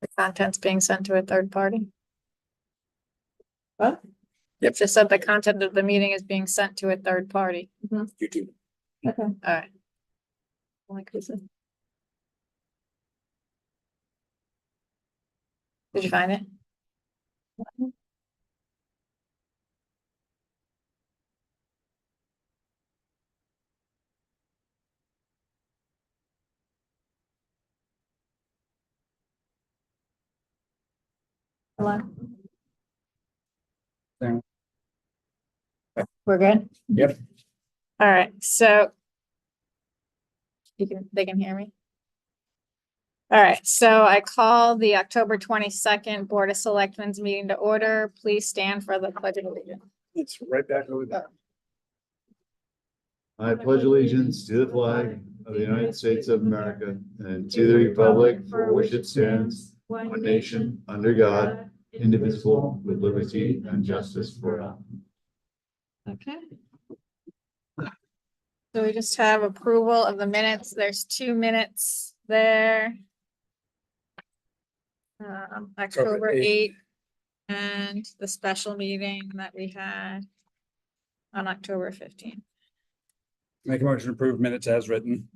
The content's being sent to a third party. What? It just said the content of the meeting is being sent to a third party. YouTube. Okay. All right. Like who's it? Did you find it? Hello? Thing. We're good? Yep. All right, so they can hear me. All right, so I call the October 22nd Board of Selectmen's meeting to order. Please stand for the pledge of allegiance. It's right back over there. I pledge allegiance to the flag of the United States of America and to the republic for which it stands, one nation, under God, indivisible, with liberty and justice for all. Okay. So we just have approval of the minutes. There's 2 minutes there. October 8th and the special meeting that we had on October 15th. Make a motion to approve minutes as written.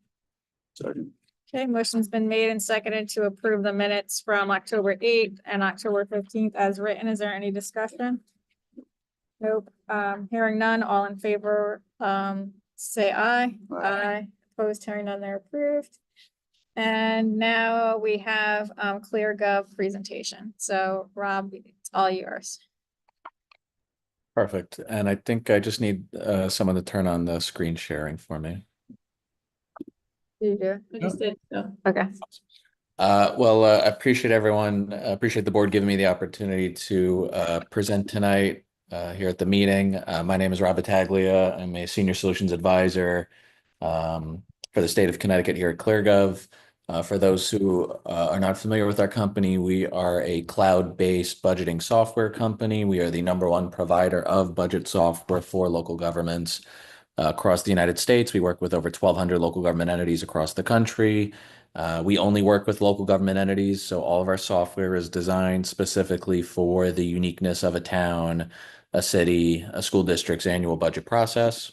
Second. Okay, motion's been made and seconded to approve the minutes from October 8th and October 15th as written. Is there any discussion? Nope. Hearing none, all in favor, say aye. Aye. Opposed, hearing none, they're approved. And now we have ClearGov presentation. So Rob, it's all yours. Perfect. And I think I just need someone to turn on the screen sharing for me. You do. I just did. Okay. I appreciate everyone. Appreciate the board giving me the opportunity to present tonight here at the meeting. My name is Rob Battaglia. I'm a senior solutions advisor for the state of Connecticut here at ClearGov. For those who are not familiar with our company, we are a cloud-based budgeting software company. We are the #1 provider of budget software for local governments across the United States. We work with over 1,200 local government entities across the country. We only work with local government entities, so all of our software is designed specifically for the uniqueness of a town, a city, a school district's annual budget process.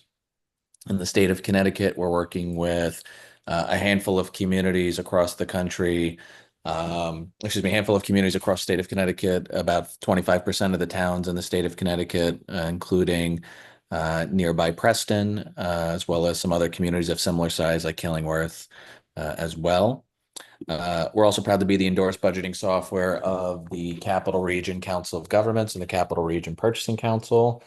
In the state of Connecticut, we're working with a handful of communities across the country. A handful of communities across the state of Connecticut, about 25% of the towns in the state of Connecticut, including nearby Preston, as well as some other communities of similar size like Killingworth as well. We're also proud to be the endorsed budgeting software of the Capital Region Council of Governments and the Capital Region Purchasing Council.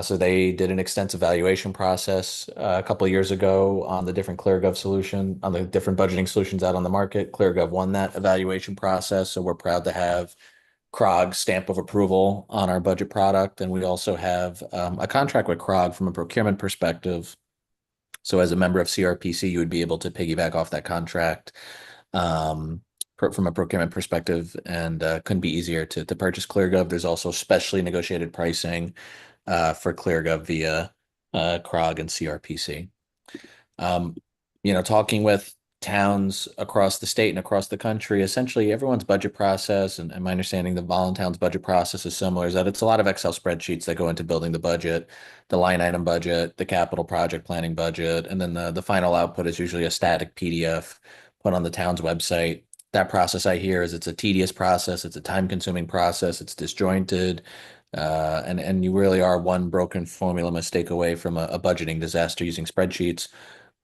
So they did an extensive evaluation process a couple of years ago on the different ClearGov solution, on the different budgeting solutions out on the market. ClearGov won that evaluation process, so we're proud to have CROG's stamp of approval on our budget product. And we also have a contract with CROG from a procurement perspective. So as a member of CRPC, you would be able to piggyback off that contract from a procurement perspective, and couldn't be easier to purchase ClearGov. There's also specially negotiated pricing for ClearGov via CROG and CRPC. Talking with towns across the state and across the country, essentially everyone's budget process, and my understanding the Voluntown's budget process is similar, is that it's a lot of Excel spreadsheets that go into building the budget, the line item budget, the capital project planning budget, and then the final output is usually a static PDF put on the town's website. That process, I hear, is it's a tedious process, it's a time-consuming process, it's disjointed, and you really are one broken formula mistake away from a budgeting disaster using spreadsheets.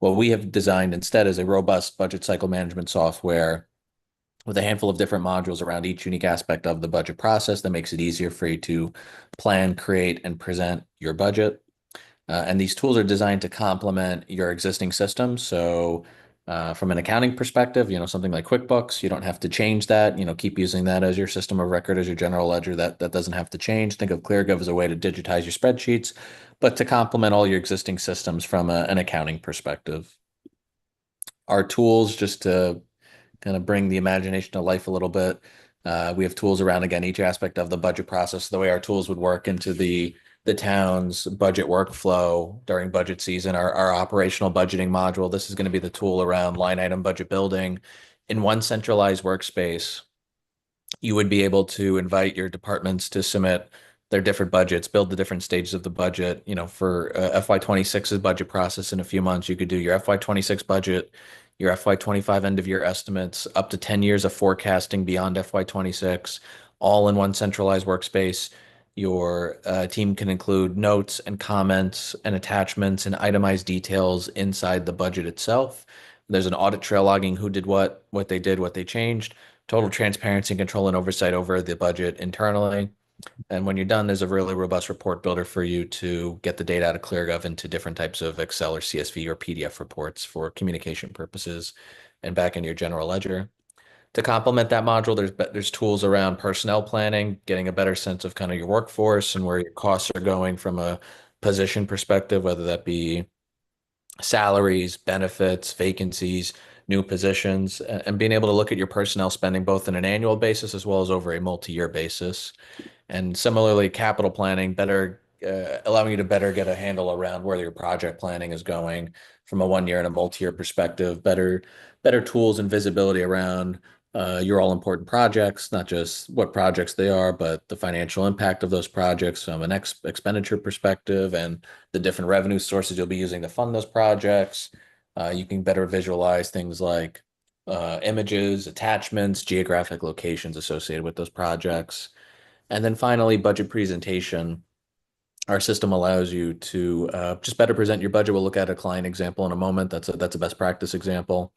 What we have designed instead is a robust budget cycle management software with a handful of different modules around each unique aspect of the budget process that makes it easier for you to plan, create, and present your budget. And these tools are designed to complement your existing systems. So from an accounting perspective, something like QuickBooks, you don't have to change that, keep using that as your system of record, as your general ledger, that doesn't have to change. Think of ClearGov as a way to digitize your spreadsheets, but to complement all your existing systems from an accounting perspective. Our tools, just to kind of bring the imagination to life a little bit, we have tools around, again, each aspect of the budget process, the way our tools would work into the town's budget workflow during budget season, our operational budgeting module. This is going to be the tool around line item budget building in one centralized workspace. you would be able to invite your departments to submit their different budgets, build the different stages of the budget. For FY26's budget process in a few months, you could do your FY26 budget, your FY25 end of year estimates, up to 10 years of forecasting beyond FY26, all in one centralized workspace. Your team can include notes and comments and attachments and itemized details inside the budget itself. There's an audit trail logging who did what they did, what they changed, total transparency and control and oversight over the budget internally. And when you're done, there's a really robust report builder for you to get the data out of ClearGov into different types of Excel or CSV or PDF reports for communication purposes and back in your general ledger. To complement that module, there's tools around personnel planning, getting a better sense of kind of your workforce and where your costs are going from a position perspective, whether that be salaries, benefits, vacancies, new positions, and being able to look at your personnel spending both on an annual basis as well as over a multi-year basis. And similarly, capital planning, better allowing you to better get a handle around where your project planning is going from a 1 year and a multi-year perspective, better tools and visibility around your all important projects, not just what projects they are, but the financial impact of those projects from an expenditure perspective and the different revenue sources you'll be using to fund those projects. You can better visualize things like images, attachments, geographic locations associated with those projects. And then finally, budget presentation. Our system allows you to just better present your budget. We'll look at a client example in a moment. That's a best practice example.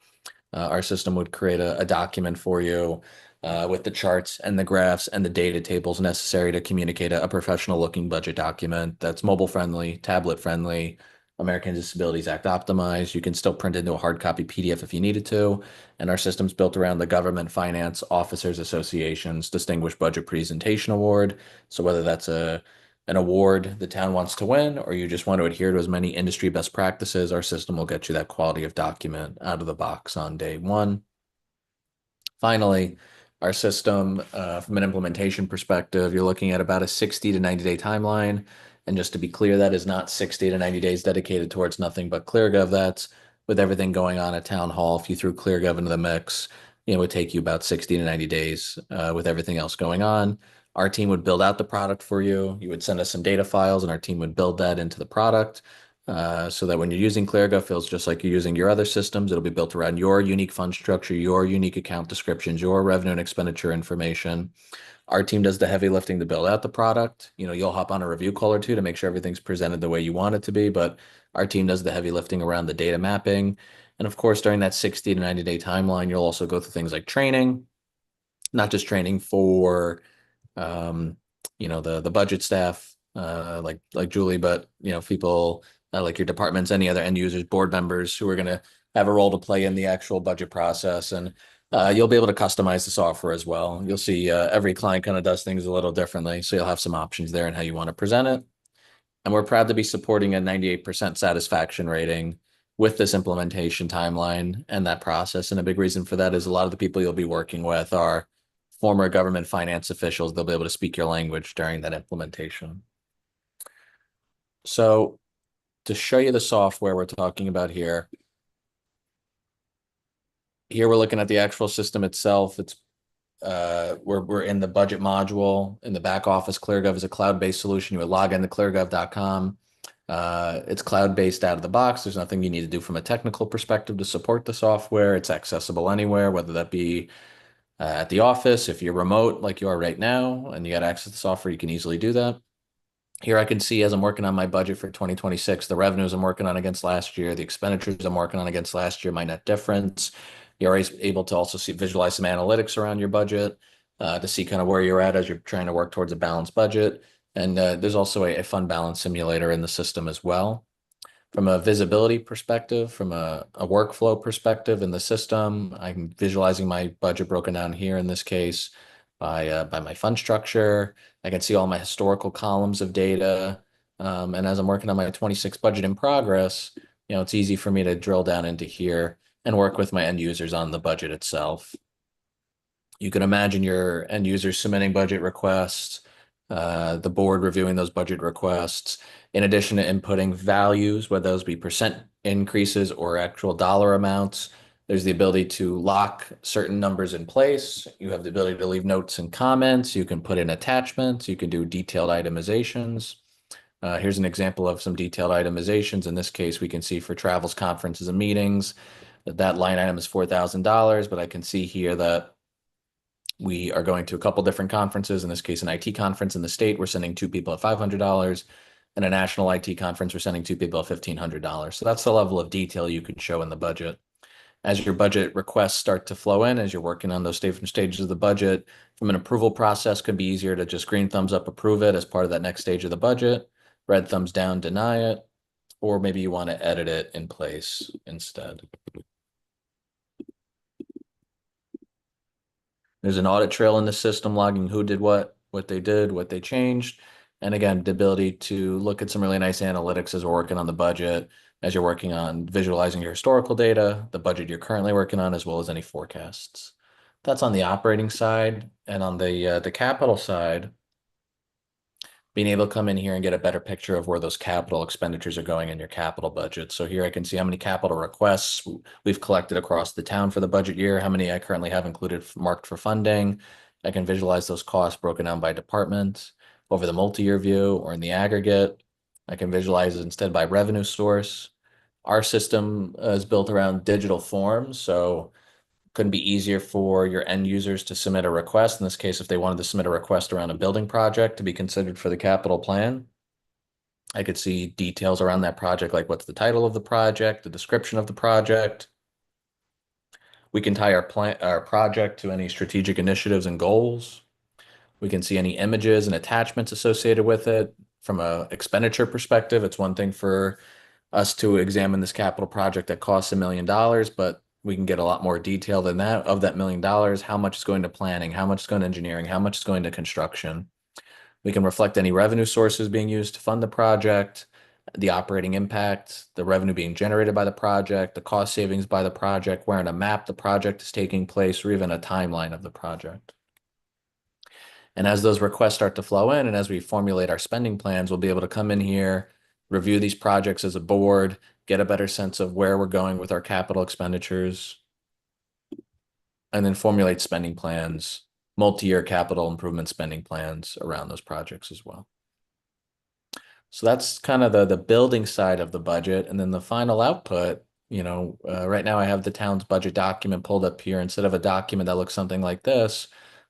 Our system would create a document for you with the charts and the graphs and the data tables necessary to communicate a professional looking budget document that's mobile friendly, tablet friendly, American Disabilities Act optimized. You can still print into a hard copy PDF if you needed to. And our system's built around the Government Finance Officers Association's Distinguished Budget Presentation Award. So whether that's an award the town wants to win, or you just want to adhere to as many industry best practices, our system will get you that quality of document out of the box on day one. Finally, our system, from an implementation perspective, you're looking at about a 60 to 90-day timeline. And just to be clear, that is not 60 to 90 days dedicated towards nothing but ClearGov. That's with everything going on at Town Hall. If you threw ClearGov into the mix, it would take you about 60 to 90 days with everything else going on. Our team would build out the product for you. You would send us some data files, and our team would build that into the product so that when you're using ClearGov, it feels just like you're using your other systems. It'll be built around your unique fund structure, your unique account descriptions, your revenue and expenditure information. Our team does the heavy lifting to build out the product. You'll hop on a review call or two to make sure everything's presented the way you want it to be, but our team does the heavy lifting around the data mapping. And of course, during that 60 to 90-day timeline, you'll also go through things like training, not just training for the budget staff, like Julie, but people like your departments, any other end users, board members who are going to have a role to play in the actual budget process. And you'll be able to customize the software as well. You'll see every client kind of does things a little differently. So you'll have some options there in how you want to present it. And we're proud to be supporting a 98% satisfaction rating with this implementation timeline and that process. And a big reason for that is a lot of the people you'll be working with are former government finance officials. They'll be able to speak your language during that implementation. So to show you the software we're talking about here, we're looking at the actual system itself. It's we're in the budget module in the back office. ClearGov is a cloud-based solution. You would log into cleargov.com. It's cloud-based out of the box. There's nothing you need to do from a technical perspective to support the software. It's accessible anywhere, whether that be at the office. If you're remote like you are right now and you got access to the software, you can easily do that. Here I can see as I'm working on my budget for 2026, the revenues I'm working on against last year, the expenditures I'm working on against last year, my net difference. You're always able to also visualize some analytics around your budget to see kind of where you're at as you're trying to work towards a balanced budget. And there's also a fund balance simulator in the system as well. From a visibility perspective, from a workflow perspective in the system, I'm visualizing my budget broken down here in this case by my fund structure. I can see all my historical columns of data. And as I'm working on my 26 budget in progress, it's easy for me to drill down into here and work with my end users on the budget itself. You can imagine your end users submitting budget requests, the board reviewing those budget requests, in addition to inputting values, whether those be percent increases or actual dollar amounts. There's the ability to lock certain numbers in place. You have the ability to leave notes and comments. You can put in attachments. You can do detailed itemizations. Here's an example of some detailed itemizations. In this case, we can see for travels, conferences, and meetings that that line item is $4,000, but I can see here that we are going to a couple different conferences. In this case, an IT conference in the state, we're sending two people at $500, and a national IT conference, we're sending two people at $1,500. So that's the level of detail you can show in the budget. As your budget requests start to flow in, as you're working on those different stages of the budget, from an approval process, could be easier to just green thumbs up, approve it as part of that next stage of the budget, red thumbs down, deny it, or maybe you want to edit it in place instead. There's an audit trail in the system logging who did what they did, what they changed. And again, the ability to look at some really nice analytics as we're working on the budget, as you're working on visualizing your historical data, the budget you're currently working on, as well as any forecasts. That's on the operating side. And on the capital side, being able to come in here and get a better picture of where those capital expenditures are going in your capital budget. So here I can see how many capital requests we've collected across the town for the budget year, how many I currently have included marked for funding. I can visualize those costs broken down by department over the multi-year view or in the aggregate. I can visualize it instead by revenue source. Our system is built around digital forms, so couldn't be easier for your end users to submit a request. In this case, if they wanted to submit a request around a building project to be considered for the capital plan, I could see details around that project, like what's the title of the project, the description of the project. We can tie our project to any strategic initiatives and goals. We can see any images and attachments associated with it. From a expenditure perspective, it's one thing for us to examine this capital project that costs $1 million, but we can get a lot more detail than that. Of that $1 million, how much is going to planning, how much is going to engineering, how much is going to construction. We can reflect any revenue sources being used to fund the project, the operating impact, the revenue being generated by the project, the cost savings by the project, where in a map the project is taking place, or even a timeline of the project. And as those requests start to flow in, and as we formulate our spending plans, we'll be able to come in here, review these projects as a board, get a better sense of where we're going with our capital expenditures, and then formulate spending plans, multi-year capital improvement spending plans around those projects as well. So that's kind of the building side of the budget. And then the final output, right now I have the town's budget document pulled up here. Instead of a document that looks something like this,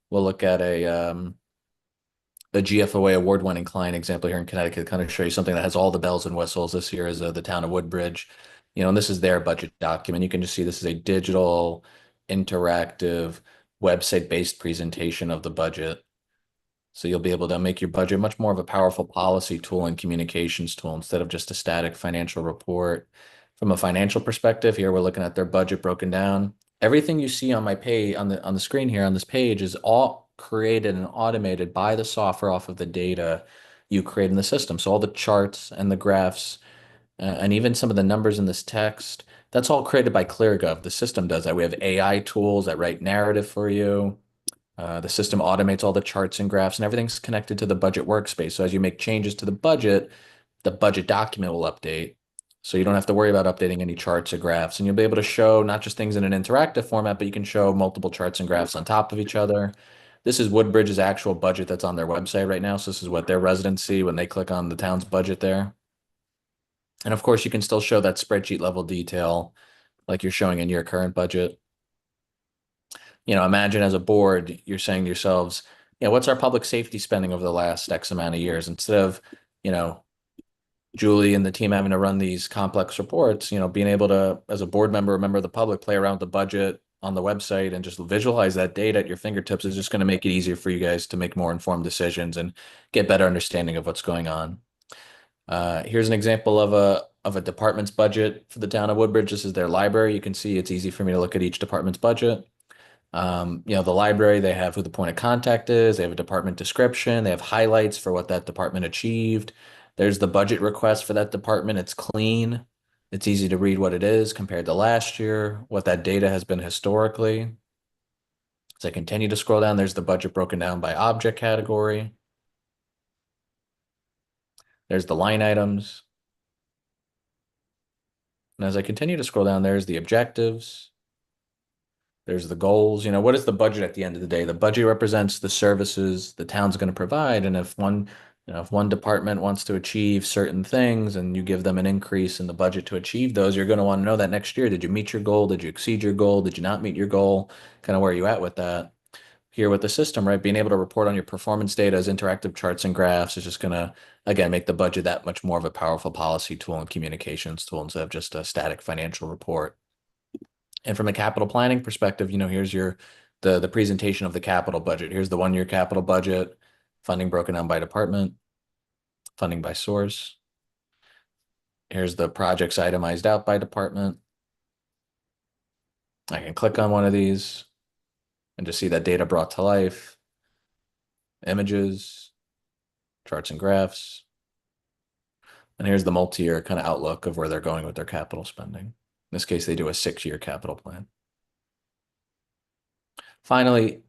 we'll look at the GFOA award-winning client example here in Connecticut, kind of show you something that has all the bells and whistles. This year is the town of Woodbridge, and this is their budget document. You can just see this is a digital, interactive, website-based presentation of the budget. So you'll be able to make your budget much more of a powerful policy tool and communications tool instead of just a static financial report. From a financial perspective, here we're looking at their budget broken down. Everything you see on my page on the screen here on this page is all created and automated by the software off of the data you create in the system. So all the charts and the graphs and even some of the numbers in this text, that's all created by ClearGov. The system does that. We have AI tools that write narrative for you. The system automates all the charts and graphs, and everything's connected to the budget workspace. So as you make changes to the budget document will update. So you don't have to worry about updating any charts or graphs. And you'll be able to show not just things in an interactive format, but you can show multiple charts and graphs on top of each other. This is Woodbridge's actual budget that's on their website right now. So this is what their residents see when they click on the town's budget there. And of course, you can still show that spreadsheet level detail like you're showing in your current budget. Imagine as a board, you're saying to yourselves, what's our public safety spending over the last X amount of years? Instead of, Julie and the team having to run these complex reports, being able to, as a board member, a member of the public, play around with the budget on the website and just visualize that data at your fingertips is just going to make it easier for you guys to make more informed decisions and get better understanding of what's going on. Here's an example of a department's budget for the town of Woodbridge. This is their library. You can see it's easy for me to look at each department's budget. The library, they have who the point of contact is, they have a department description, they have highlights for what that department achieved. There's the budget request for that department. It's clean. It's easy to read what it is compared to last year, what that data has been historically. As I continue to scroll down, there's the budget broken down by object category. There's the line items. And as I continue to scroll down, there's the objectives. There's the goals. What is the budget at the end of the day? The budget represents the services the town's going to provide. And if one department wants to achieve certain things and you give them an increase in the budget to achieve those, you're going to want to know that next year. Did you meet your goal? Did you exceed your goal? Did you not meet your goal? Kind of where are you at with that? Here with the system, right? Being able to report on your performance data as interactive charts and graphs is just going to, again, make the budget that much more of a powerful policy tool and communications tool instead of just a static financial report. And from a capital planning perspective, here's the presentation of the capital budget. Here's the 1-year capital budget, funding broken down by department, funding by source. Here's the projects itemized out by department. I can click on one of these and just see that data brought to life, images, charts and graphs. And here's the multi-year kind of outlook of where they're going with their capital spending. In this case, they do a 6-year capital plan. Finally,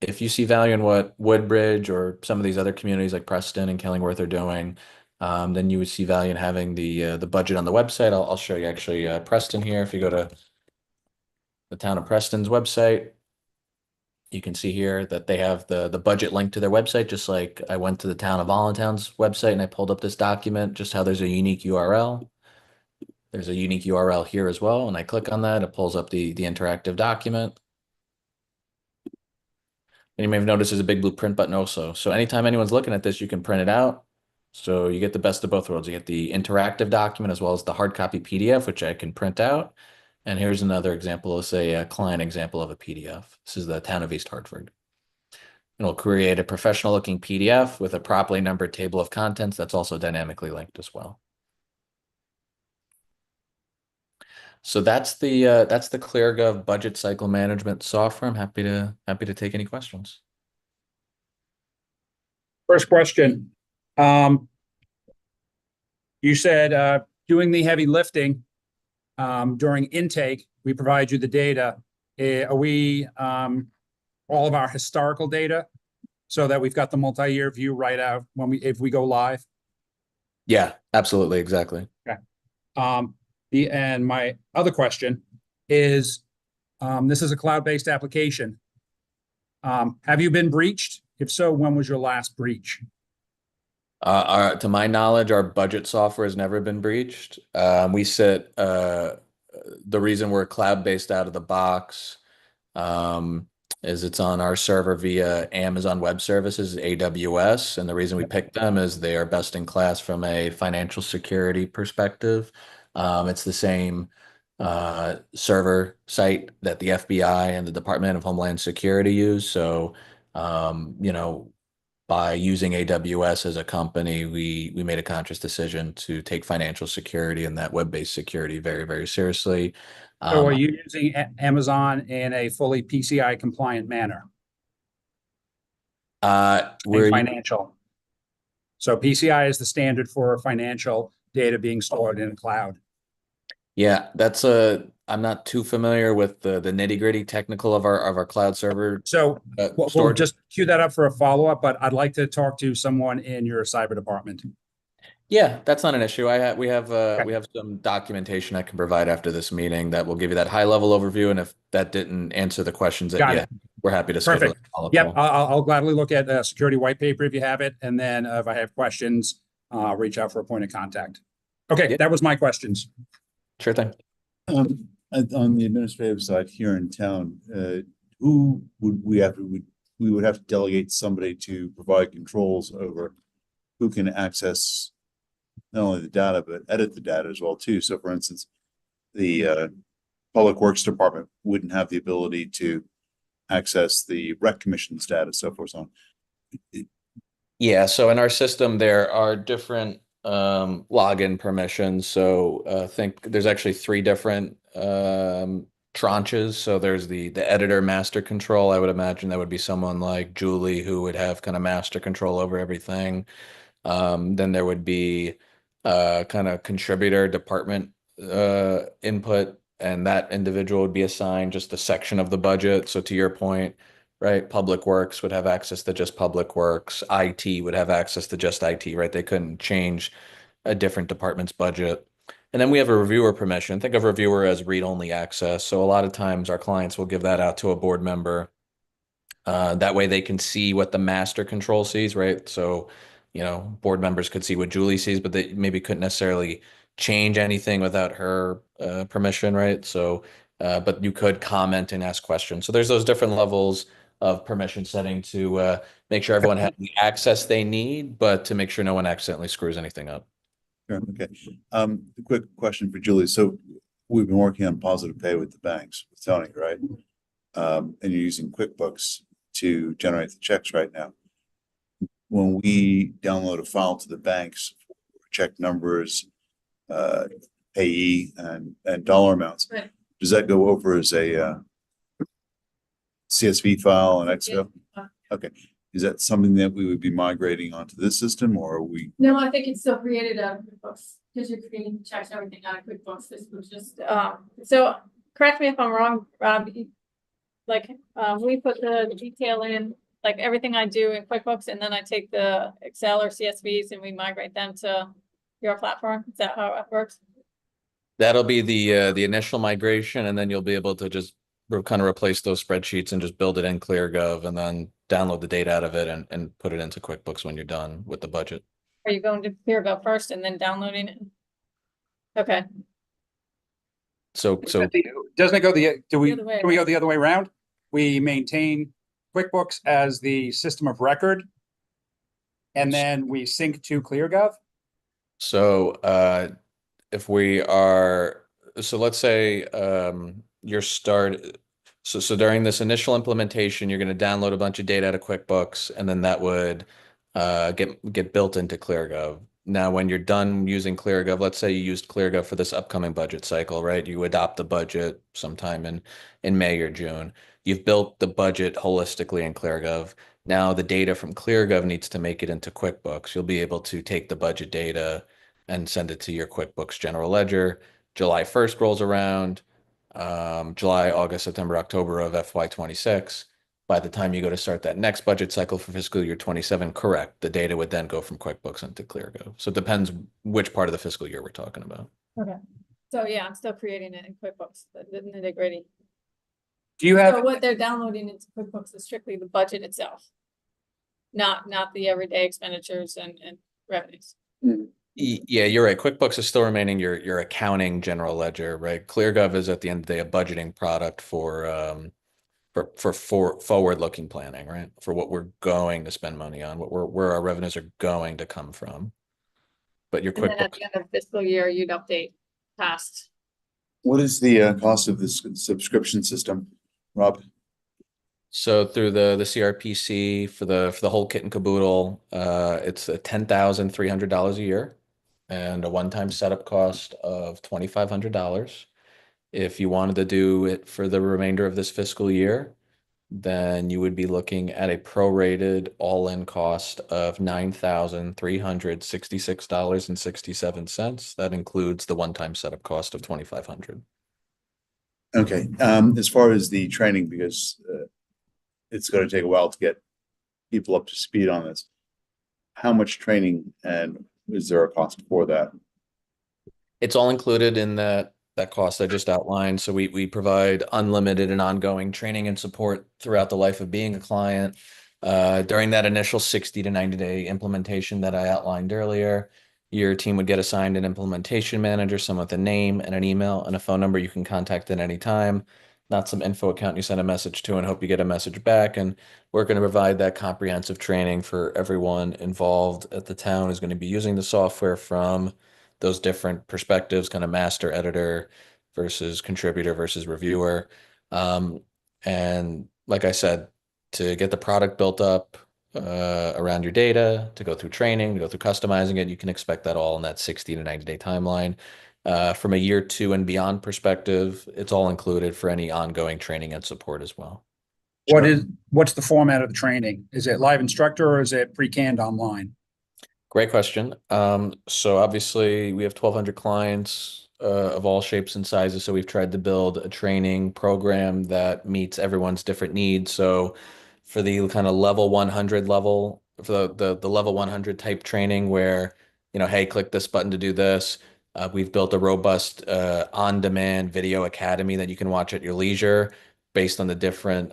if you see value in what Woodbridge or some of these other communities like Preston and Killingworth are doing, then you would see value in having the budget on the website. I'll show you actually Preston here. If you go to the town of Preston's website, you can see here that they have the budget link to their website, just like I went to the town of Allentown's website and I pulled up this document, just how there's a unique URL. There's a unique URL here as well. And I click on that, it pulls up the interactive document. And you may have noticed there's a big blue print button also. So anytime anyone's looking at this, you can print it out. So you get the best of both worlds. You get the interactive document as well as the hard copy PDF, which I can print out. And here's another example, let's say a client example of a PDF. This is the town of East Hartford. And we'll create a professional looking PDF with a properly numbered table of contents that's also dynamically linked as well. So that's the ClearGov budget cycle management software. I'm happy to take any questions. First question. You said doing the heavy lifting during intake, we provide you the data. Are we all of our historical data so that we've got the multi-year view right out if we go live? Yeah, absolutely, exactly. Okay. And my other question is, this is a cloud-based application. Have you been breached? If so, when was your last breach? To my knowledge, our budget software has never been breached. We sit, the reason we're cloud-based out of the box is it's on our server via Amazon Web Services, AWS. And the reason we picked them is they are best in class from a financial security perspective. It's the same server site that the FBI and the Department of Homeland Security use. So, by using AWS as a company, we made a conscious decision to take financial security and that web-based security very, very seriously. So are you using Amazon in a fully PCI compliant manner? We're financial. So PCI is the standard for financial data being stored in a cloud. Yeah, I'm not too familiar with the nitty-gritty technical of our cloud server. So we'll just queue that up for a follow-up, but I'd like to talk to someone in your cyber department. Yeah, that's not an issue. We have some documentation I can provide after this meeting that will give you that high-level overview. And if that didn't answer the questions, we're happy to schedule Perfect. Yep, I'll gladly look at a security white paper if you have it, and then if I have questions, reach out for a point of contact. Okay, that was my questions. Sure thing. On the administrative side here in town, who would we would have to delegate somebody to provide controls over who can access not only the data, but edit the data as well too. So for instance, the Public Works Department wouldn't have the ability to access the rec commission's data, so forth on. Yeah, so in our system, there are different login permissions. So I think there's actually 3 different tranches. So there's the editor master control. I would imagine that would be someone like Julie who would have kind of master control over everything. Then there would be kind of contributor department input, and that individual would be assigned just a section of the budget. So to your point, right, Public Works would have access to just Public Works. IT would have access to just IT, right? They couldn't change a different department's budget. And then we have a reviewer permission. Think of reviewer as read-only access. So a lot of times our clients will give that out to a board member. That way they can see what the master control sees, right? So, board members could see what Julie sees, but they maybe couldn't necessarily change anything without her permission, right? So, but you could comment and ask questions. So there's those different levels of permission setting to make sure everyone has the access they need, but to make sure no one accidentally screws anything up. Sure, okay. A quick question for Julie. So we've been working on positive pay with the banks, with Tony, right? And you're using QuickBooks to generate the checks right now. When we download a file to the banks, check numbers, payee and dollar amounts, Right. does that go over as a CSV file and Excel? Okay. Is that something that we would be migrating onto this system, or are we? No, I think it's still created out of QuickBooks, because you're creating checks and everything out of QuickBooks. This was just, so correct me if I'm wrong, Rob. We put the detail in, like everything I do in QuickBooks, and then I take the Excel or CSVs and we migrate them to your platform. Is that how it works? That'll be the initial migration, and then you'll be able to just kind of replace those spreadsheets and just build it in ClearGov and then download the data out of it and put it into QuickBooks when you're done with the budget. Are you going to ClearGov first and then downloading it? Okay. So Doesn't it go do we The other way go the other way around? We maintain QuickBooks as the system of record, and then we sync to ClearGov. So if we are, so let's say so during this initial implementation, you're going to download a bunch of data out of QuickBooks, and then that would get built into ClearGov. Now, when you're done using ClearGov, let's say you used ClearGov for this upcoming budget cycle, right? You adopt the budget sometime in May or June. You've built the budget holistically in ClearGov. Now the data from ClearGov needs to make it into QuickBooks. You'll be able to take the budget data and send it to your QuickBooks general ledger. July 1st rolls around, July, August, September, October of FY26. By the time you go to start that next budget cycle for fiscal year 27, correct, the data would then go from QuickBooks into ClearGov. So it depends which part of the fiscal year we're talking about. Okay. So yeah, I'm still creating it in QuickBooks, the nitty-gritty. Do you So have, what they're downloading into QuickBooks is strictly the budget itself, not the everyday expenditures and revenues. Yeah, you're right. QuickBooks is still remaining your accounting general ledger, right? ClearGov is at the end of the day a budgeting product for forward-looking planning, right? For what we're going to spend money on, where our revenues are going to come from. But your And then at QuickBooks, the end of fiscal year, you'd update past. What is the cost of this subscription system, Rob? so through the CRPC for the whole kit and caboodle, it's a $10,300 a year and a one-time setup cost of $2,500. If you wanted to do it for the remainder of this fiscal year, then you would be looking at a prorated all-in cost of $9,366.67. That includes the one-time setup cost of $2,500. Okay, as far as the training, because it's going to take a while to get people up to speed on this. How much training and is there a cost for that? It's all included in that cost I just outlined. So we provide unlimited and ongoing training and support throughout the life of being a client. During that initial 60 to 90-day implementation that I outlined earlier, your team would get assigned an implementation manager, someone with a name and an email and a phone number you can contact at any time. Not some info account you send a message to and hope you get a message back. And we're going to provide that comprehensive training for everyone involved at the town who's going to be using the software from those different perspectives, kind of master editor versus contributor versus reviewer. And like I said, to get the product built up around your data, to go through training, to go through customizing it, you can expect that all in that 60 to 90-day timeline. From a year 2 and beyond perspective, it's all included for any ongoing training and support as well. what's the format of the training? Is it live instructor or is it pre-canned online? Great question. So obviously we have 1,200 clients of all shapes and sizes. So we've tried to build a training program that meets everyone's different needs. So for the kind of level 100 level, for the level 100 type training where, hey, click this button to do this, We've built a robust on-demand video academy that you can watch at your leisure based on the different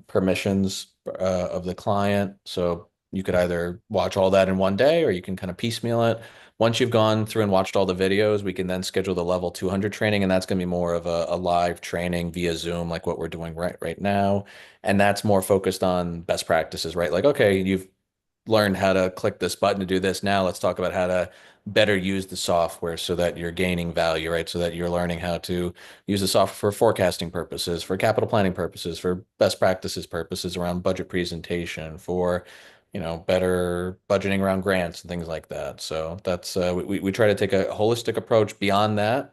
permissions of the client. So you could either watch all that in one day or you can kind of piecemeal it. Once you've gone through and watched all the videos, we can then schedule the level 200 training, and that's going to be more of a live training via Zoom, like what we're doing right now. And that's more focused on best practices, right? Like, okay, you've learned how to click this button to do this. Now let's talk about how to better use the software so that you're gaining value, right? So that you're learning how to use the software for forecasting purposes, for capital planning purposes, for best practices purposes around budget presentation, for better budgeting around grants and things like that. So that's we try to take a holistic approach beyond that.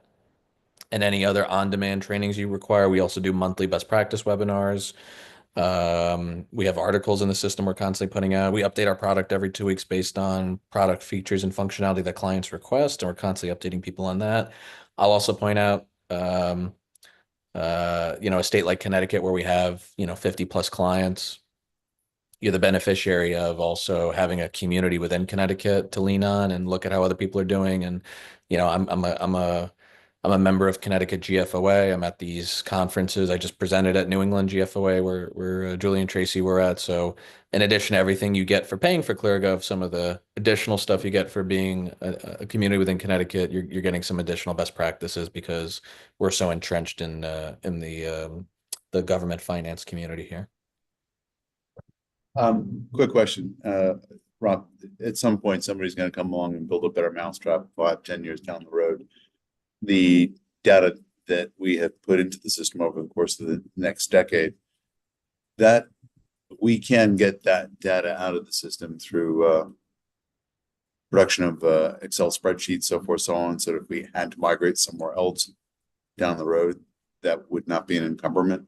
And any other on-demand trainings you require, we also do monthly best practice webinars. We have articles in the system we're constantly putting out. We update our product every 2 weeks based on product features and functionality that clients request, and we're constantly updating people on that. I'll also point out, a state like Connecticut where we have, 50 plus clients. You're the beneficiary of also having a community within Connecticut to lean on and look at how other people are doing. And, I'm a member of Connecticut GFOA. I'm at these conferences. I just presented at New England GFOA where Julie and Tracy were at. So in addition to everything you get for paying for ClearGov, some of the additional stuff you get for being a community within Connecticut, you're getting some additional best practices because we're so entrenched in the government finance community here. Quick question, Rob, at some point, somebody's gonna come along and build a better mousetrap 5-10 years down the road. The data that we have put into the system over the course of the next decade, that we can get that data out of the system through production of Excel spreadsheets, so forth, so on. So if we had to migrate somewhere else down the road, that would not be an encumbrance.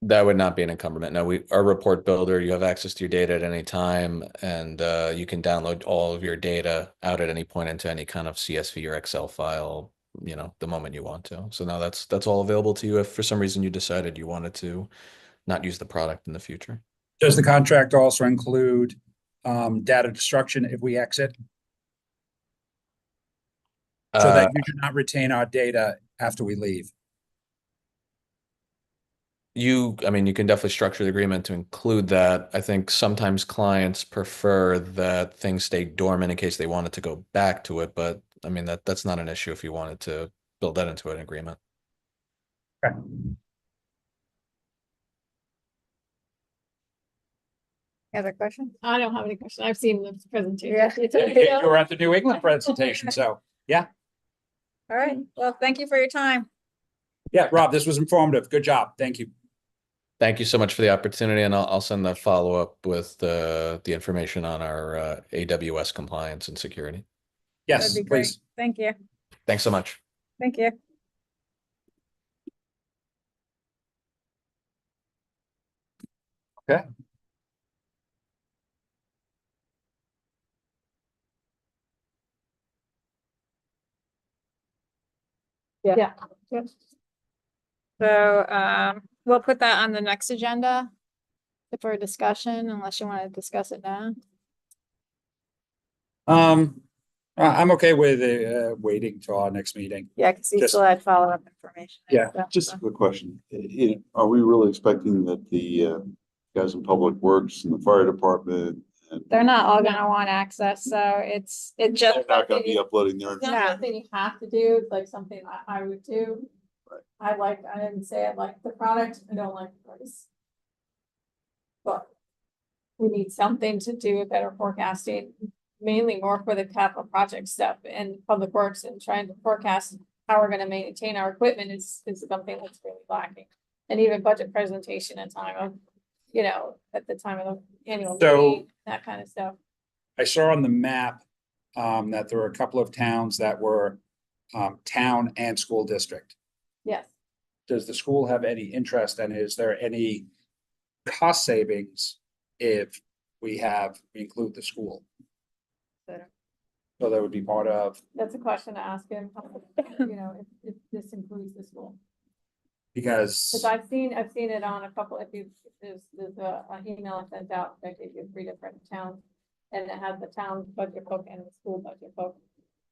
That would not be an encumbrance. No, our report builder, you have access to your data at any time, and you can download all of your data out at any point into any kind of CSV or Excel file, the moment you want to. So now that's all available to you if for some reason you decided you wanted to not use the product in the future. Does the contract also include data destruction if we exit? So that you do not retain our data after we leave? You can definitely structure the agreement to include that. I think sometimes clients prefer that things stay dormant in case they wanted to go back to it, but that's not an issue if you wanted to build that into an agreement. Okay. Other questions? I don't have any questions. I've seen the presentation. Yeah. You were at the New England presentation, so yeah. All right, well, thank you for your time. Yeah, Rob, this was informative. Good job. Thank you. Thank you so much for the opportunity, and I'll send the follow-up with the information on our AWS compliance and security. Yes, That'd be great. please. Thank you. Thanks so much. Thank you. Okay. Yeah. Yep. So, we'll put that on the next agenda for discussion, unless you want to discuss it now. I'm okay with waiting till our next meeting. Yeah, because you Just- still had follow-up information. and Yeah, stuff, Just so. a quick question. Are we really expecting that the guys in Public Works and the fire department and They're not all gonna want access, so it just. they're not gonna be uploading their It's not Yeah. something you have to do, it's like something I would do. Right. I didn't say I like the product, I don't like the price. But we need something to do with better forecasting, mainly more for the capital project stuff and public works and trying to forecast how we're gonna maintain our equipment is something that's really lacking. And even budget presentation at time of, at the time of the annual So- meeting, that kind of stuff. I saw on the map that there were a couple of towns that were town and school district. Yes. Does the school have any interest, and is there any cost savings if we include the school? So that would be part of, That's a question to ask him, if this includes the school. because Cause I've seen it on a couple, there's an email I sent out that gave you 3 different towns. And it had the town budget book and the school budget book.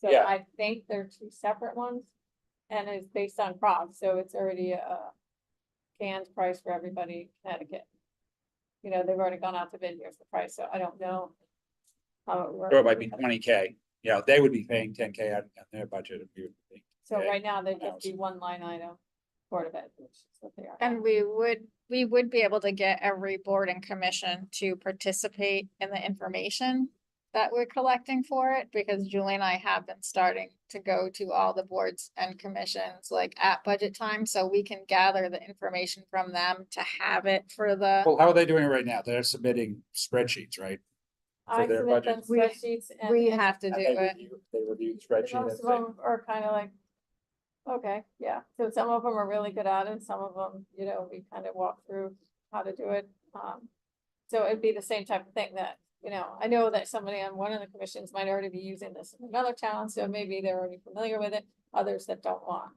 So Yeah. I think they're two separate ones. And it's based on CROG, so it's already a canned price for everybody in Connecticut. You know, they've already gone out to bid, here's the price, so I don't know how it works. Or it might be 20K. Yeah, they would be paying 10K out of their budget. And we would be. So okay. right now, they'd just be one line item, Board of Ed, which is what they are. And we would be able to get every board and commission to participate in the information that we're collecting for it, because Julie and I have been starting to go to all the boards and commissions like at budget time, so we can gather the information from them to have it for the. Well, how are they doing it right now? They're submitting spreadsheets, right? I their submit them budget? spreadsheets and. We and have to do And it. they review the most spreadsheet. of them are kind of like, okay, yeah, so some of them are really good at it, some of them, you know, we kind of walk through how to do it. So it'd be the same type of thing that, you know, I know that somebody on one of the commissions might already be using this in another town, so maybe they're already familiar with it, others that don't want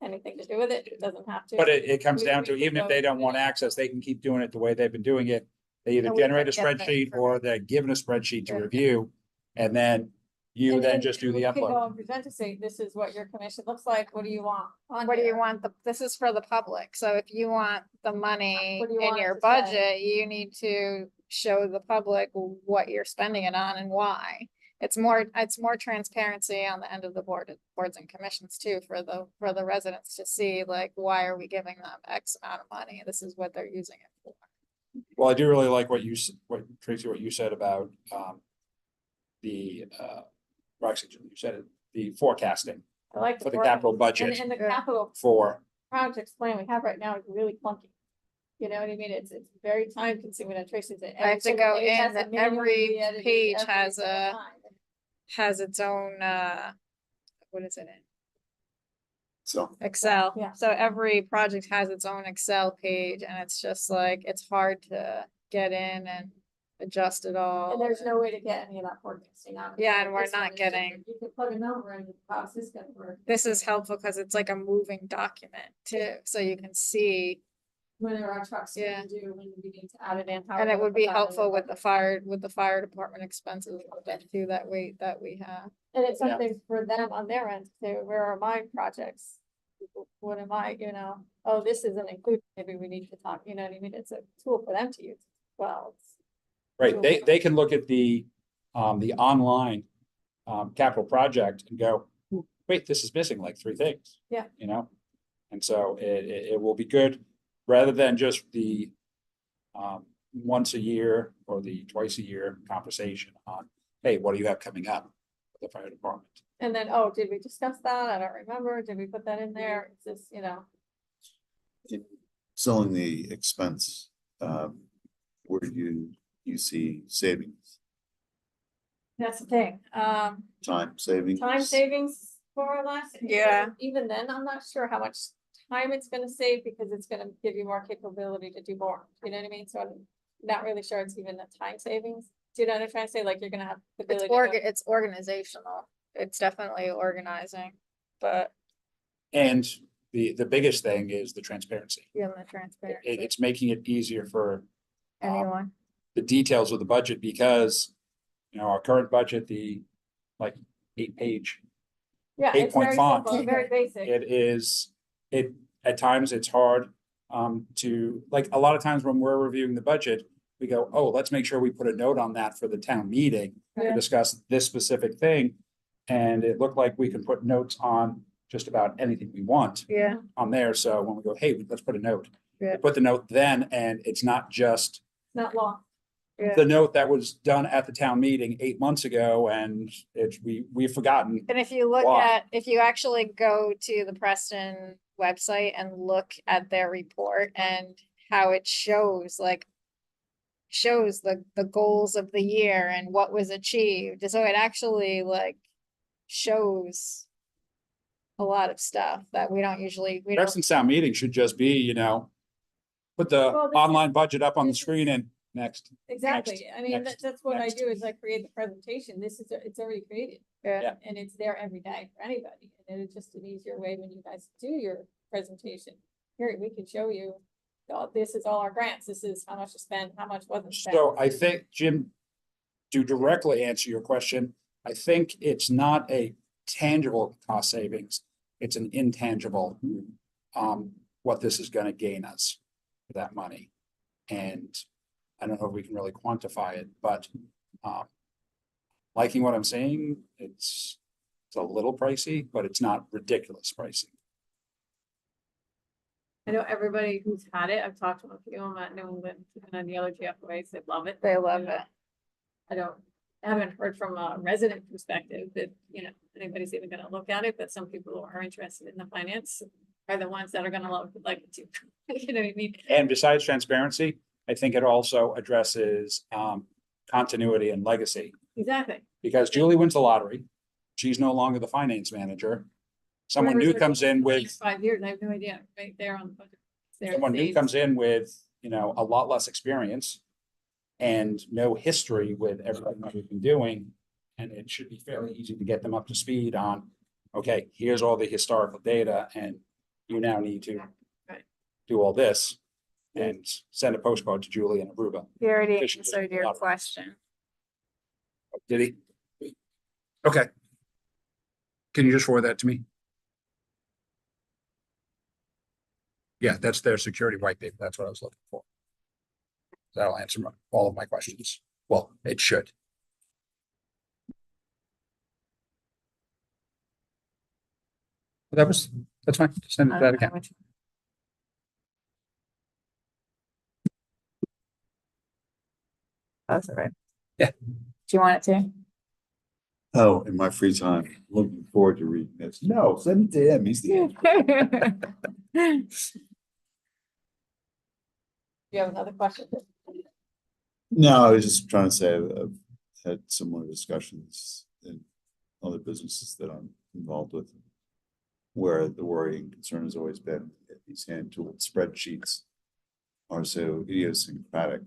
anything to do with it, it doesn't have to. But it comes We- down we to, could even if go they don't through want it. access, they can keep doing it the way they've been doing it. They either And we generate a can get the spreadsheet or they're given a spreadsheet to Yeah. review. And then you And then just do the we can go upload. and present to say, this is what your commission looks like, what do you want? on What do you here? want this is for the public, so if you want the money What do you in want it your to say? budget, you need to show the public what you're spending it on and why. It's more transparency on the end of the boards and commissions too, for the residents to see, like, why are we giving them X amount of money? This is what they're using it for. Well, I do really like what Tracy, what you said about, well, actually, you said it, the forecasting I like for the word- capital And, budget and the Yeah. capital for, projects plan we have right now is really clunky. You know what I mean? It's very time consuming, and Tracy said. I have to every go single page has in, to manually every be edited page every has single a- time. Has its own, what is it in? So, Excel. Yeah. So every project has its own Excel page, and it's just like, it's hard to get in and adjust it all. And there's no way to get any of that forecasting out. of it. Yeah, and we're This one not is just, getting- You can plug a number in, how's this gonna work? This is helpful because it's like a moving document too, so you can see, When there are trucks Yeah. to do, when we need to add it in. how and we're it gonna would put be that in helpful the with the budget. fire department expenses too, that we have. And it's Yeah. something for them on their end too, where are my projects? What am I, you know, oh, this isn't included, maybe we need to talk, you know what I mean? It's a tool for them to use. Well, it's. right, they can look at the online capital project and go, wait, this is missing like 3 things. Yeah. You know, and so it will be good, rather than just the once a year or the twice a year conversation on, hey, what do you have coming up with the fire department? And then, oh, did we discuss that? I don't remember. Did we put that in there? It's just, you know, in selling the expense, where do you see savings, that's the thing. time savings? Time savings more or less. Yeah. Even then, I'm not sure how much time it's gonna save because it's gonna give you more capability to do more. You know what I mean? So I'm not really sure it's even the time savings. Do you know what I'm trying to say? Like, you're gonna have the It's ability to. it's organizational, it's definitely organizing, but And the biggest thing is the transparency. given the transparency, It's making it easier for anyone. the details of the budget, because, you know, our current budget, the like 8-page, Yeah, it's 8-point very font. simple, very basic. it at times it's hard to, like, a lot of times when we're reviewing the budget, we go, oh, let's make sure we put a note on that for the town meeting to Yeah. discuss this specific thing. And it looked like we can put notes on just about anything we want Yeah, on there. So when we go, hey, let's put a note. We Yeah. Put the note then, and it's not just Not long. yeah. the note that was done at the town meeting 8 months ago, and we've forgotten. And if you look Why? if you actually go to the Preston website and look at their report and how it shows the goals of the year and what was achieved. So it actually like shows a lot of stuff that we don't. Preston Town meeting should just be, you know, put the Well, this is- online budget up on the this is- screen and next. Exactly. I mean, next, that's what I next. do is I create the presentation. This is, it's already created. Yeah. And it's there every day for anybody. And it's just an easier way when you guys do your presentation. Here, we can show you, oh, this is all our grants. This is how much to spend, how much wasn't spent. So I think, Jim, to directly answer your question, I think it's not a tangible cost savings. It's an intangible, what this is gonna gain us for that money. And I don't know if we can really quantify it, but, liking what I'm seeing, it's a little pricey, but it's not ridiculous pricey. I know everybody who's had it, I've talked to a few of them at New England and then the other GFOAs, they love it. They love it. I haven't heard from a resident perspective that, anybody's even gonna look at it, but some people who are interested in the finance are the ones that are gonna like it too. You know what I mean? And besides transparency, I think it also addresses, continuity and legacy. Exactly. Because Julie wins the lottery. She's no longer the finance manager. Someone new comes in with, 5 years, I have no idea, right there on the budget. There it someone new states. comes in with, a lot less experience and no history with everything that we've been doing. And it should be fairly easy to get them up to speed on, okay, here's all the historical data and you now need to Right. do all this and send a postcard to Julie and Aruba. You already Efficient as answered your lottery. question. Did he? Okay. Can you just forward that to me? Yeah, that's their security white paper. That's what I was looking for. That'll answer all of my questions. Well, it should. That's fine. Just send it to that again. That's all right. Yeah. Do you want it to? Oh, in my free time, looking forward to reading this. No, send it to him. He's the expert. You have another question? No, I was just trying to say I've had similar discussions in other businesses that I'm involved with. Where the worry and concern has always been that these hand-tooled spreadsheets are so idiosyncratic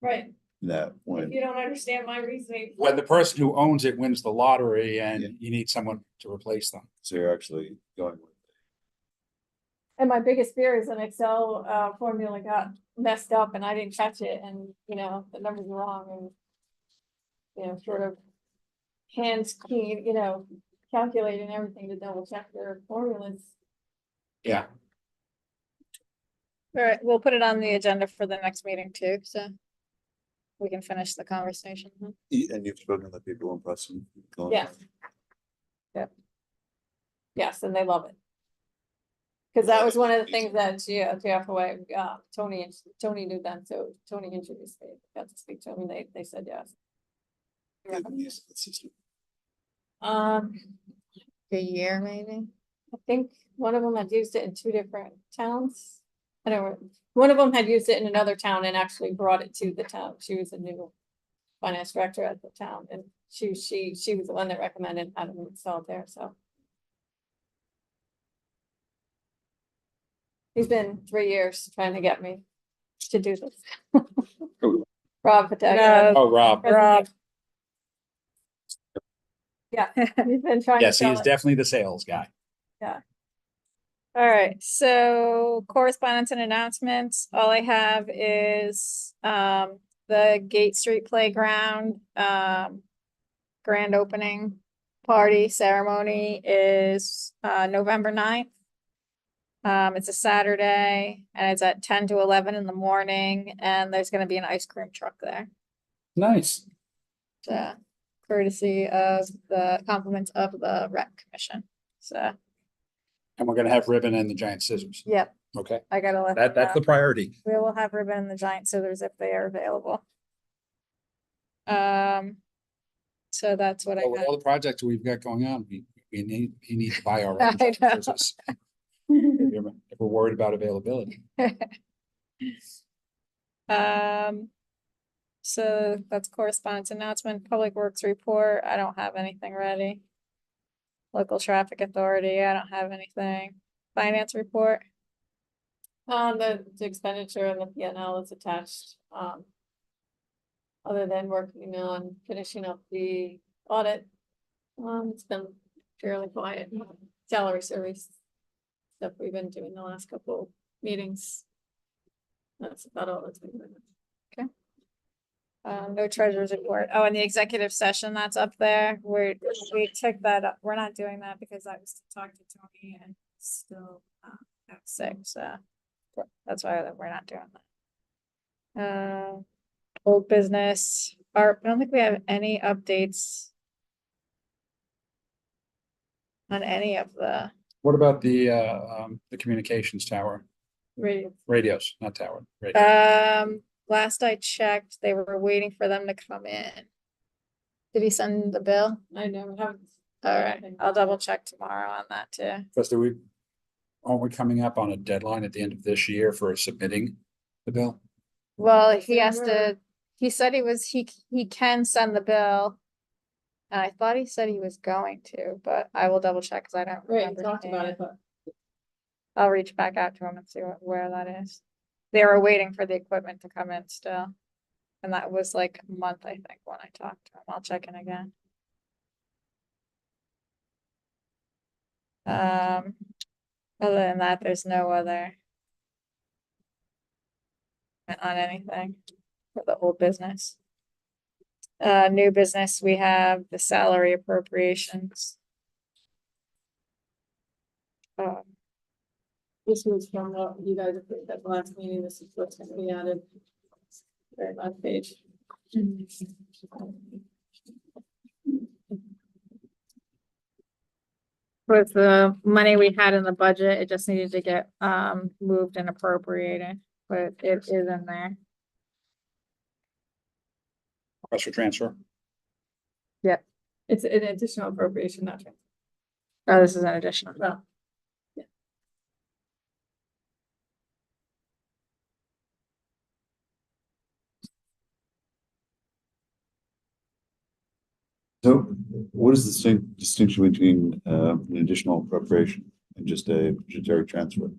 Right. that If when, you don't understand my reasoning. When the person who owns it wins the lottery Yeah. and you need someone to replace them. so you're actually going with. And my biggest fear is an Excel formula got messed up and I didn't catch it and, the numbers were wrong and, sort of hands key, calculating everything to double check their formulas. Yeah. All right, we'll put it on the agenda for the next meeting too, so we can finish the conversation. And you've spoken to the people in Preston. Yes. Yep. Yes, and they love it. Cause that was one of the things that GFOA, Tony knew them, so Tony introduced me, got to speak to him, and they said yes. A year maybe? I think one of them had used it in 2 different towns. I don't know, one of them had used it in another town and actually brought it to the town. She was a new finance director at the town and she was the one that recommended having it installed there, so. He's been 3 years trying to get me to do this. Who? Rob Pataglia. Oh, Rob. Rob. Yeah, he's been trying to Yes, he sell is it. definitely the sales guy. All right, so correspondence and announcements. All I have is the Gate Street Playground grand opening party ceremony is November 9th. It's a Saturday and it's at 10 to 11 in the morning and there's gonna be an ice cream truck there. Nice. So courtesy of the compliments of the rec commission. So, And we're gonna have ribbon and the giant scissors. yep, Okay, I gotta let. that's the priority. We will have ribbon and the giant scissors if they are available. So that's what I Well, with got. all the projects we've got going on, we need to buy our. I own giant know. scissors. If we're worried about availability. So that's correspondence announcement, public works report. I don't have anything ready. Local traffic authority, I don't have anything. Finance report, The expenditure and the PNL is attached, other than working on finishing up the audit. It's been fairly quiet, salary service stuff we've been doing the last couple meetings. That's about all that's been going on. No treasurer's report. Oh, and the executive session that's up there, we took that up. We're not doing that because I was to talk to Tony and still got sick, so that's why we're not doing that. Old business, I don't think we have any updates on any of the What about the communications tower? Radios, not tower, radio. Last I checked, they were waiting for them to come in. Did he send the bill? I never have. All right, I'll double check tomorrow on that too. Because aren't we coming up on a deadline at the end of this year for submitting the bill? Well, he has to, December. he said he can send the bill. And I thought he said he was going to, but I will double check because I don't Right, remember. talked seeing about it, but I'll reach back out to him and see where that is. They were waiting for the equipment to come in still. And that was like a month, I think, when I talked to him. I'll check in again. Other than that, there's no other on anything for the old business. New business, we have the salary appropriations. this was from what you guys approved at the last meeting. This is what's gonna be added. Very last page. With the money we had in the budget, it just needed to get moved and appropriated, but it is in there. Request for transfer? It's an additional appropriation, not transfer. Oh, this is an additional. Well, So what is the distinction between an additional appropriation and just a budgetary transfer?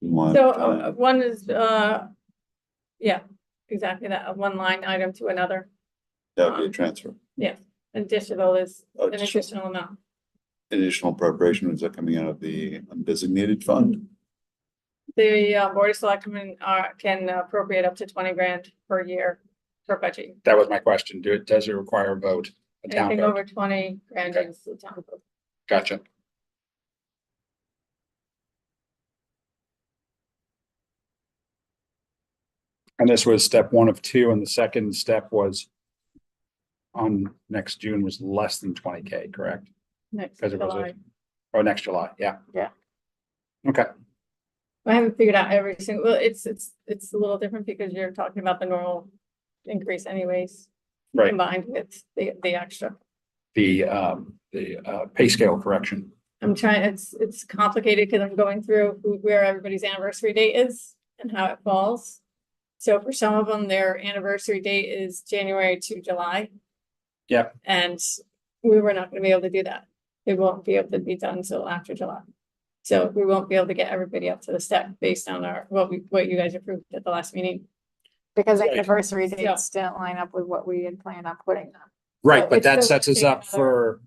so one is, yeah, exactly that, one line item to another. That would be a transfer. Additional is Oh, an additional amount. Additional appropriation, is that coming out of the undesignated fund? The board of selectmen can appropriate up to 20 grand per year per budget. That was my question. Does it require a vote? A town Anything vote? over 20 grand is the town vote. Gotcha. And this was step 1 of 2, and the second step was on next June was less than 20K, correct? Next Because it was July. Oh, next July, yeah. Yeah. Okay, I haven't figured out every single, well, it's a little different because you're talking about the normal increase anyways, right. combined with the extra. The pay scale correction. I'm trying, it's complicated because I'm going through where everybody's anniversary date is and how it falls. So for some of them, their anniversary date is January to July. Yep. And we were not gonna be able to do that. It won't be able to be done until after July. So we won't be able to get everybody up to the step based on what you guys approved at the last meeting. Because Right. anniversary Yeah. dates didn't line up with what we had planned on putting them. Right, So but it's that still sets us take up another- for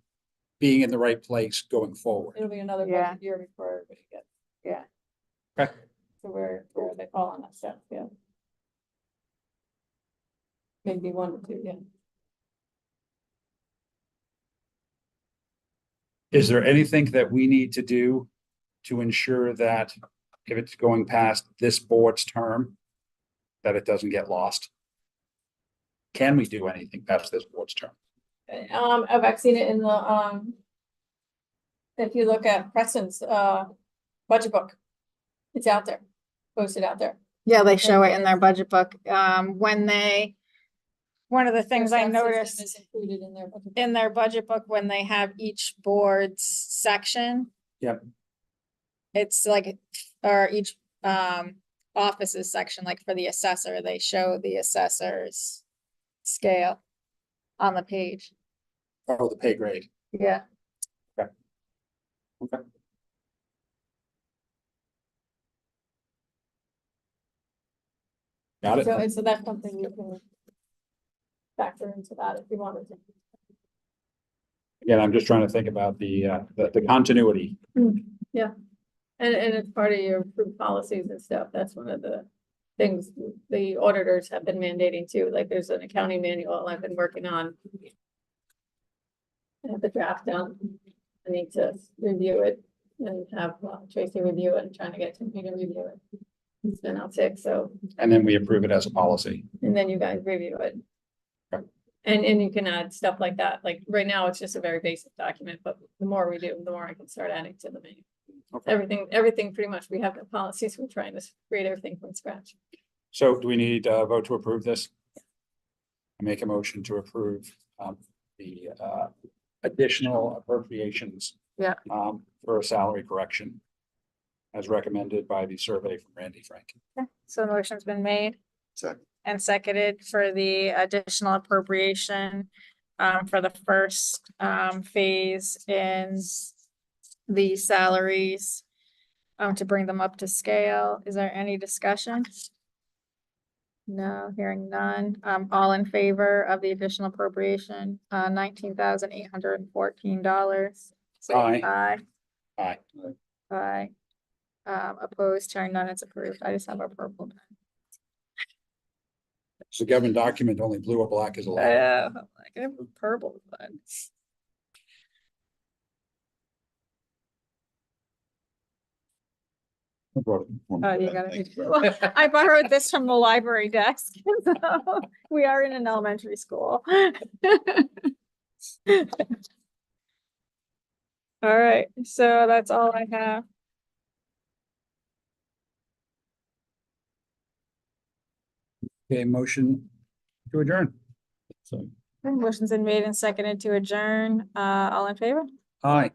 being in the right place going forward. It'll be another Yeah. budget year before everybody gets. Yeah. Okay. So where they fall on that step, yeah. Maybe 1 or 2, yeah. Is there anything that we need to do to ensure that if it's going past this board's term, that it doesn't get lost? Can we do anything past this board's term? I've seen it in the, if you look at Preston's, budget book. It's out there, posted out there. Yeah, they show it in their budget book. One of the things I Their system noticed is included in their budget. in their budget book, when they have each board's section. Yep. It's like, or each office's section, like for the assessor, they show the assessor's scale on the page. Oh, the pay grade. Yeah. Okay. Got it. So that's something you can factor into that if you wanted to. Again, I'm just trying to think about the continuity. And it's part of your approved policies and stuff. That's one of the things the auditors have been mandating too, like there's an accounting manual I've been working on. I have the draft done. I need to review it and have Tracy review it and trying to get Timmy to review it. It's been out sick, so, And then we approve it as a policy. and then you guys review it. Okay. And you can add stuff like that, like right now, it's just a very basic document, but the more we do, the more I can start adding to the manual. Okay. Everything pretty much, we have the policies, we're trying to create everything from scratch. So do we need a vote to approve this? I make a motion to approve the additional appropriations. Yeah. For a salary correction. As recommended by the survey from Randy Frank. Okay, so the motion's been made Second. and seconded for the additional appropriation for the first phase in the salaries to bring them up to scale. Is there any discussion? No, hearing none. All in favor of the additional appropriation, $19,814. Aye. Aye. Aye. Aye. Opposed, hearing none, it's approved. I just have a purple pen. So government document, only blue or black is allowed. I have a purple, but. I brought it. Oh, you got it. Well, I borrowed this from the library desk. So we are in an elementary school. All right, so that's all I have. Okay, motion to adjourn. So, Motion's been made and seconded to adjourn. All in favor? aye.